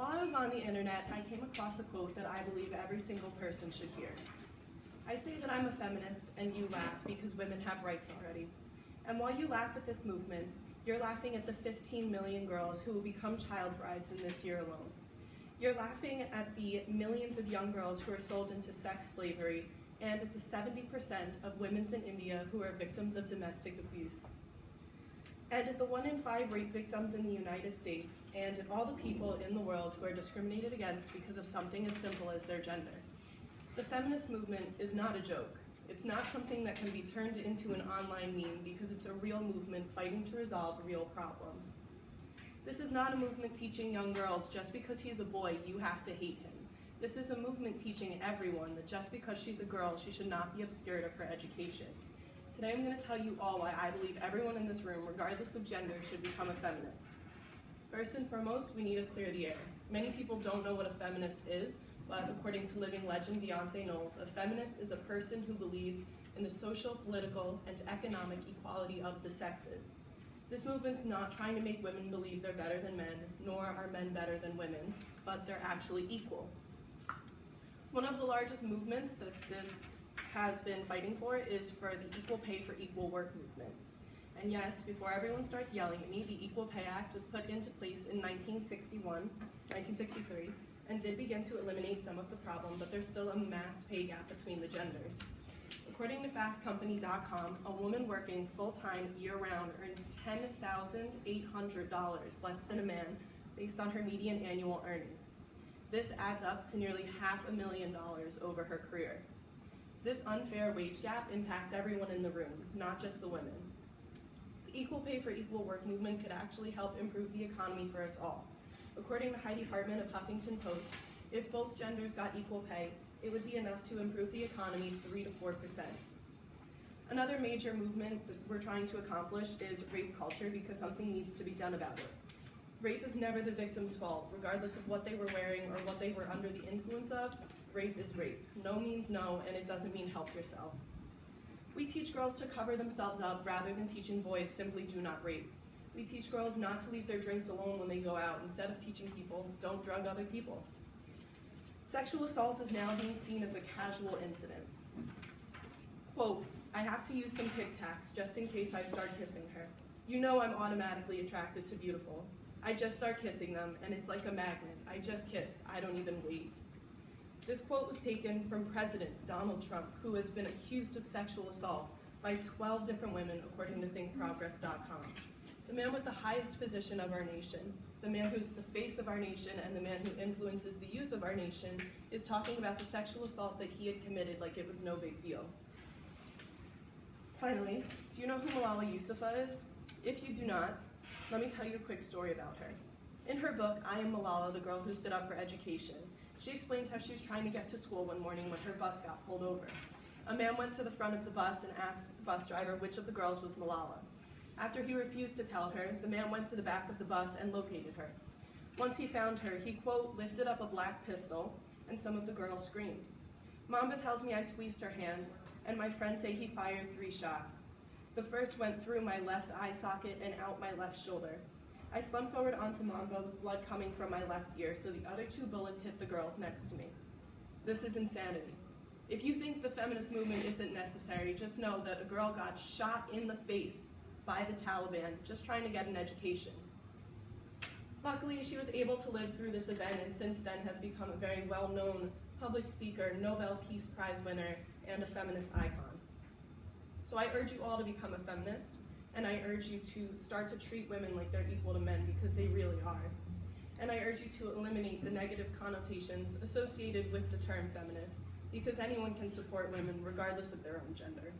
While I was on the internet, I came across a quote that I believe every single person should hear. I say that I'm a feminist, and you laugh because women have rights already. And while you laugh at this movement, you're laughing at the 15 million girls who will become child brides in this year alone. You're laughing at the millions of young girls who are sold into sex slavery and at the 70% of women in India who are victims of domestic abuse. And at the 1 in 5 rape victims in the United States, and at all the people in the world who are discriminated against because of something as simple as their gender. The feminist movement is not a joke. It's not something that can be turned into an online meme because it's a real movement fighting to resolve real problems. This is not a movement teaching young girls just because he's a boy, you have to hate him. This is a movement teaching everyone that just because she's a girl, she should not be obscured of her education. Today I'm going to tell you all why I believe everyone in this room, regardless of gender, should become a feminist. First and foremost, we need to clear the air. Many people don't know what a feminist is, but according to living legend Beyonce Knowles, a feminist is a person who believes in the social, political, and economic equality of the sexes. This movement's not trying to make women believe they're better than men, nor are men better than women, but they're actually equal. One of the largest movements that this has been fighting for is for the equal pay for equal work movement. And yes, before everyone starts yelling at me, the Equal Pay Act was put into place in 1963, and did begin to eliminate some of the problem, but there's still a mass pay gap between the genders. According to fastcompany.com, a woman working full-time year-round earns $10,800 less than a man based on her median annual earnings. This adds up to nearly $500,000 over her career. This unfair wage gap impacts everyone in the room, not just the women. The equal pay for equal work movement could actually help improve the economy for us all. According to Heidi Hartman of Huffington Post, if both genders got equal pay, it would be enough to improve the economy 3 to 4%. Another major movement that we're trying to accomplish is rape culture because something needs to be done about it. Rape is never the victim's fault, regardless of what they were wearing or what they were under the influence of. Rape is rape. No means no, and it doesn't mean help yourself. We teach girls to cover themselves up rather than teaching boys simply do not rape. We teach girls not to leave their drinks alone when they go out instead of teaching people don't drug other people. Sexual assault is now being seen as a casual incident. Quote, I have to use some Tic Tacs just in case I start kissing her. You know I'm automatically attracted to beautiful. I just start kissing them and it's like a magnet. I just kiss, I don't even wait. This quote was taken from President Donald Trump, who has been accused of sexual assault by 12 different women according to thinkprogress.com. The man with the highest position of our nation, the man who's the face of our nation and the man who influences the youth of our nation, is talking about the sexual assault that he had committed like it was no big deal. Finally, do you know who Malala Yousafzai is? If you do not, let me tell you a quick story about her. In her book, I Am Malala, the Girl Who Stood Up for Education, she explains how she was trying to get to school one morning when her bus got pulled over. A man went to the front of the bus and asked the bus driver which of the girls was Malala. After he refused to tell her, the man went to the back of the bus and located her. Once he found her, he, quote, lifted up a black pistol, and some of the girls screamed. Mamba tells me I squeezed her hand, and my friends say he fired 3 shots. The first went through my left eye socket and out my left shoulder. I slumped forward onto Mamba with blood coming from my left ear, so the other 2 bullets hit the girls next to me. This is insanity. If you think the feminist movement isn't necessary, just know that a girl got shot in the face by the Taliban just trying to get an education. Luckily, she was able to live through this event and since then has become a very well-known public speaker, Nobel Peace Prize winner, and a feminist icon. So I urge you all to become a feminist, and I urge you to start to treat women like they're equal to men because they really are. And I urge you to eliminate the negative connotations associated with the term feminist because anyone can support women regardless of their own gender.